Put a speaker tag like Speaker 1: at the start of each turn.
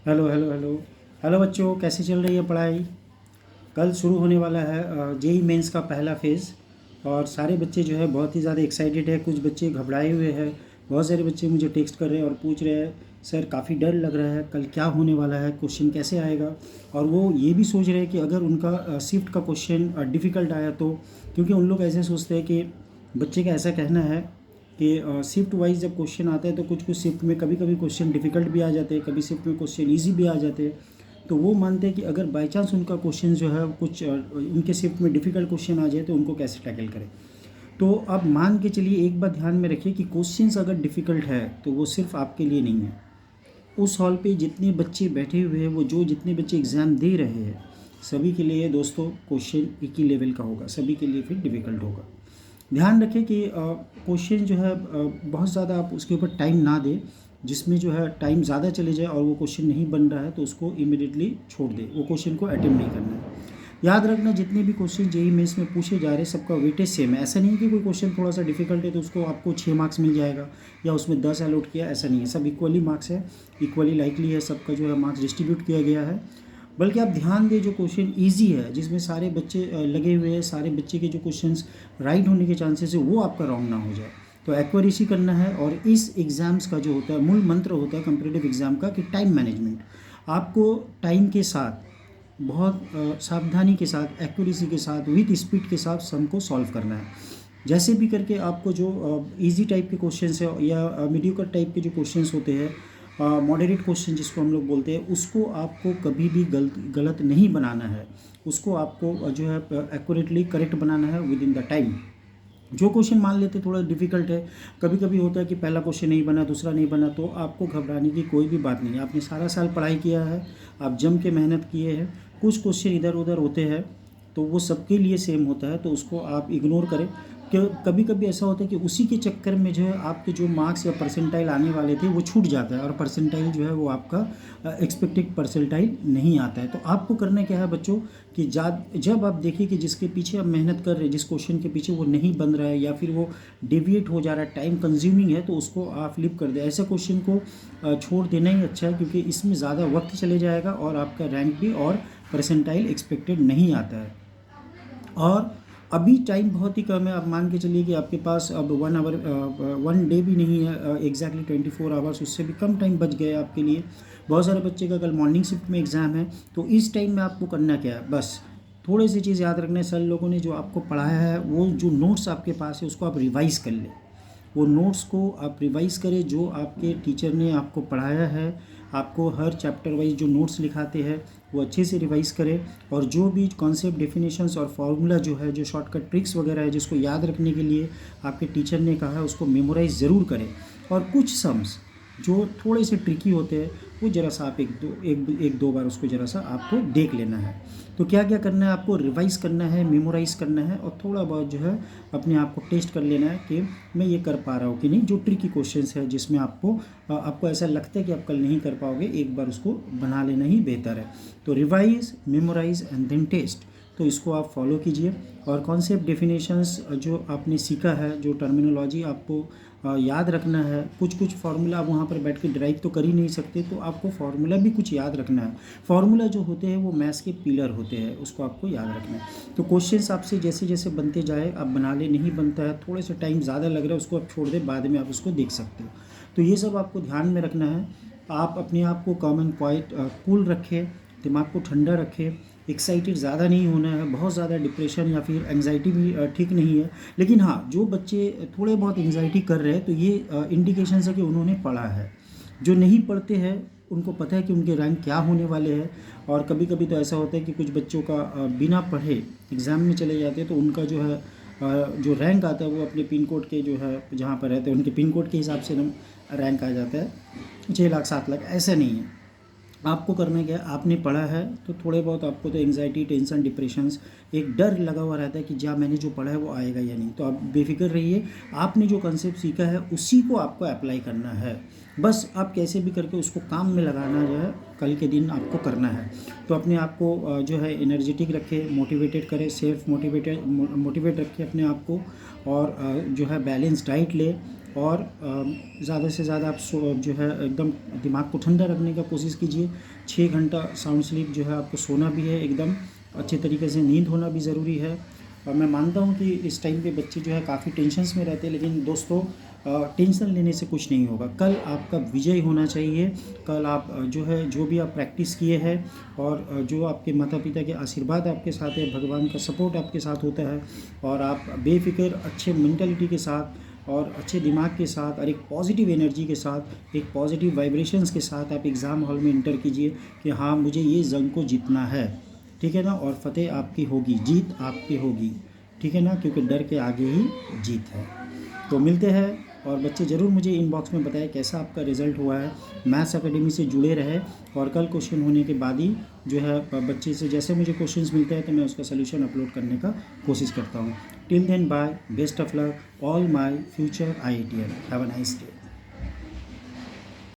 Speaker 1: Hello hello hello. Hello बच्चों, कैसे चल रही है पढ़ाई? कल शुरू होने वाला है जेई मेंस का पहला फेज़। और सारे बच्चे जो है बहुत ही ज़्यादा एक्साइटेड है, कुछ बच्चे घबराए हुए हैं। बहुत सारे बच्चे मुझे टेक्स्ट कर रहे हैं और पूछ रहे हैं सर काफ़ी डर लग रहा है, कल क्या होने वाला है, क्वेश्चन कैसे आएगा। और वो ये भी सोच रहे हैं कि अगर उनका शिफ्ट का क्वेश्चन डिफ़िकल्ट आया तो, क्योंकि उन लोग ऐसे सोचते हैं कि बच्चे का ऐसा कहना है कि शिफ्ट वाइज जब क्वेश्चन आते हैं तो कुछ कुछ शिफ्ट में कभी कभी क्वेश्चन डिफ़िकल्ट भी आ जाते हैं, कभी शिफ्ट में क्वेश्चन इजी भी आ जाते हैं। तो वो मानते हैं कि अगर बाई चांस उनका क्वेश्चन जो है कुछ उनके शिफ्ट में डिफ़िकल्ट क्वेश्चन आ जाए तो उनको कैसे टैकल करें। तो आप मान के चलिए, एक बात ध्यान में रखिए कि क्वेश्चंस अगर डिफ़िकल्ट है तो वो सिर्फ आपके लिए नहीं है। उस हॉल पे जितने बच्चे बैठे हुए हैं, वो जो जितने बच्चे एग्ज़ाम दे रहे हैं, सभी के लिए दोस्तों क्वेश्चन एक ही लेवल का होगा, सभी के लिए फिर डिफ़िकल्ट होगा। ध्यान रखें कि क्वेश्चन जो है बहुत ज़्यादा आप उसके ऊपर टाइम ना दें, जिसमें जो है टाइम ज़्यादा चले जाए और वो क्वेश्चन नहीं बन रहा है तो उसको इमीडिएटली छोड़ दें, वो क्वेश्चन को अटेम्प्ट नहीं करना है। याद रखना, जितने भी क्वेश्चन जेईई मेंस में पूछे जा रहे हैं सबका वेटेज सेम है। ऐसा नहीं है कि कोई क्वेश्चन थोड़ा सा डिफिकल्ट है तो उसको आपको 6 मार्क्स मिल जाएगा या उसमें 10 अलॉट किया, ऐसा नहीं है। सब इक्वली मार्क्स है, इक्वली लाइकली है, सबका जो है मार्क्स डिस्ट्रीब्यूट किया गया है। बल्कि आप ध्यान दें, जो क्वेश्चन इजी है जिसमें सारे बच्चे लगे हुए हैं, सारे बच्चे के जो क्वेश्चंस राइट होने के चांसेस है वो आपका रॉन्ग ना हो जाए, तो एक्यूरेसी करना है। और इस एग्ज़ाम्स का जो होता है मूल मंत्र होता है कम्पिटिटिव एग्ज़ाम का कि टाइम मैनेजमेंट। आपको टाइम के साथ बहुत सावधानी के साथ, एक्यूरेसी के साथ, विथ स्पीड के साथ सम को सॉल्व करना है। जैसे भी करके आपको जो इजी टाइप के क्वेश्चंस है या मीडियोकर टाइप के जो क्वेश्चंस होते हैं, मॉडरेट क्वेश्चन जिसको हम लोग बोलते हैं, उसको आपको कभी भी गलत नहीं बनाना है। उसको आपको जो है एक्यूरेटली करेक्ट बनाना है विद इन द टाइम। जो क्वेश्चन मान लेते थोड़ा डिफिकल्ट है, कभी कभी होता है कि पहला क्वेश्चन नहीं बना, दूसरा नहीं बना, तो आपको घबराने की कोई भी बात नहीं है। आपने सारा साल पढ़ाई किया है, आप जम के मेहनत किए हैं। कुछ क्वेश्चन इधर उधर होते हैं तो वो सबके लिए सेम होता है, तो उसको आप इग्नोर करें। कि कभी कभी ऐसा होता है कि उसी के चक्कर में जो है आपके जो मार्क्स या परसेंटाइल आने वाले थे वो छूट जाता है और परसेंटाइल जो है वो आपका एक्सपेक्टेड परसेंटाइल नहीं आता है। तो आपको करना क्या है बच्चों, कि जब आप देखिए कि जिसके पीछे आप मेहनत कर रहे हैं, जिस क्वेश्चन के पीछे वो नहीं बन रहा है या फिर वो डेविएट हो जा रहा है, टाइम कंज्यूमिंग है, तो उसको आप फ्लिप कर दें। ऐसे क्वेश्चन को छोड़ देना ही अच्छा है, क्योंकि इसमें ज़्यादा वक्त चले जाएगा और आपका रैंक भी और परसेंटाइल एक्सपेक्टेड नहीं आता है। और अभी टाइम बहुत ही कम है। आप मान के चलिए कि आपके पास अब 1 आवर 1 डे भी नहीं है, एग्जैक्टली 24 आवर्स, उससे भी कम टाइम बच गया आपके लिए। बहुत सारे बच्चे का कल मॉर्निंग शिफ्ट में एग्ज़ाम है, तो इस टाइम में आपको करना क्या है, बस थोड़ी सी चीज़ याद रखना है। सर लोगों ने जो आपको पढ़ाया है, वो जो नोट्स आपके पास है उसको आप रिवाइज़ कर लें। वो नोट्स को आप रिवाइज़ करें जो आपके टीचर ने आपको पढ़ाया है। आपको हर चैप्टर वाइज जो नोट्स लिखाते हैं वो अच्छे से रिवाइज़ करें। और जो भी कॉन्सेप्ट डेफिनेशंस और फार्मूला जो है, जो शॉर्टकट ट्रिक्स वगैरह है जिसको याद रखने के लिए आपके टीचर ने कहा है, उसको मेमोराइज ज़रूर करें। और कुछ सम्स जो थोड़े से ट्रिकी होते हैं वो ज़रा सा आप एक दो बार उसको ज़रा सा आपको देख लेना है। तो क्या क्या करना है, आपको रिवाइज़ करना है, मेमोराइज़ करना है और थोड़ा बहुत जो है अपने आप को टेस्ट कर लेना है कि मैं ये कर पा रहा हूँ कि नहीं। जो ट्रिकी क्वेश्चंस है जिसमें आपको ऐसा लगता है कि आप कल नहीं कर पाओगे, एक बार उसको बना लेना ही बेहतर है। तो revise, memorise and then test, तो इसको आप फॉलो कीजिए। और कॉन्सेप्ट डेफिनेशंस जो आपने सीखा है, जो टर्मिनोलॉजी आपको याद रखना है, कुछ कुछ फार्मूला आप वहाँ पर बैठ के ड्राइव तो कर ही नहीं सकते, तो आपको फार्मूला भी कुछ याद रखना है। फार्मूला जो होते हैं वो मैथ्स के पिलर होते हैं, उसको आपको याद रखना है। तो क्वेश्चंस आपसे जैसे जैसे बनते जाए आप बना ले, नहीं बनता है, थोड़े से टाइम ज़्यादा लग रहा है, उसको आप छोड़ दें, बाद में आप उसको देख सकते हो। तो ये सब आपको ध्यान में रखना है। आप अपने आप को कॉम एंड क्वाइट कूल रखें, दिमाग को ठंडा रखें। एक्साइटेड ज़्यादा नहीं होना है, बहुत ज़्यादा डिप्रेशन या फिर एंग्जाइटी भी ठीक नहीं है। लेकिन हाँ, जो बच्चे थोड़े बहुत एंग्जाइटी कर रहे हैं तो ये इंडिकेशन है कि उन्होंने पढ़ा है। जो नहीं पढ़ते हैं उनको पता है कि उनके रैंक क्या होने वाले हैं। और कभी कभी तो ऐसा होता है कि कुछ बच्चों का बिना पढ़े एग्ज़ाम में चले जाते हैं, तो उनका जो है जो रैंक आता है वो अपने पिन कोड के जो है जहाँ पर रहते हैं उनके पिन कोड के हिसाब से रैंक आ जाता है 6 लाख 7 लाख। ऐसा नहीं है। आपको करना क्या है, आपने पढ़ा है तो थोड़े बहुत आपको तो एंग्जाइटी, टेंशन, डिप्रेशंस, एक डर लगा हुआ रहता है कि क्या मैंने जो पढ़ा है वो आएगा या नहीं। तो आप बेफिक्र रहिए, आपने जो कंसेप्ट सीखा है उसी को आपको अप्लाई करना है। बस आप कैसे भी करके उसको काम में लगाना जो है कल के दिन आपको करना है। तो अपने आप को जो है एनर्जेटिक रखें, मोटिवेटेड करें, सेल्फ मोटिवेट रखें अपने आप को। और जो है बैलेंस डाइट ले, और ज़्यादा से ज़्यादा आप जो है एकदम दिमाग को ठंडा रखने का कोशिश कीजिए। 6 घंटा साउंड स्लीप जो है आपको सोना भी है, एकदम अच्छे तरीके से नींद होना भी ज़रूरी है। और मैं मानता हूँ कि इस टाइम पे बच्चे जो है काफ़ी टेंशन्स में रहते हैं, लेकिन दोस्तों टेंशन लेने से कुछ नहीं होगा। कल आपका विजय होना चाहिए। कल आप जो है जो भी आप प्रैक्टिस किए हैं और जो आपके माता पिता के आशीर्वाद आपके साथ है, भगवान का सपोर्ट आपके साथ होता है और आप बेफिक्र अच्छे मेंटालिटी के साथ और अच्छे दिमाग के साथ और एक पॉजिटिव एनर्जी के साथ, एक पॉजिटिव वाइब्रेशंस के साथ आप एग्ज़ाम हॉल में एंटर कीजिए कि हाँ, मुझे ये जंग को जीतना है, ठीक है ना। और फतेह आपकी होगी, जीत आपकी होगी, ठीक है ना, क्योंकि डर के आगे ही जीत है। तो मिलते हैं और बच्चे ज़रूर मुझे इनबॉक्स में बताएं कैसा आपका रिज़ल्ट हुआ है। मैथ्स एकेडमी से जुड़े रहे और कल क्वेश्चन होने के बाद ही जो है बच्चे से जैसे मुझे क्वेश्चंस मिलते हैं तो मैं उसका सलूशन अपलोड करने का कोशिश करता हूँ। Till then bye, best of luck all my future IITian। Have a nice day.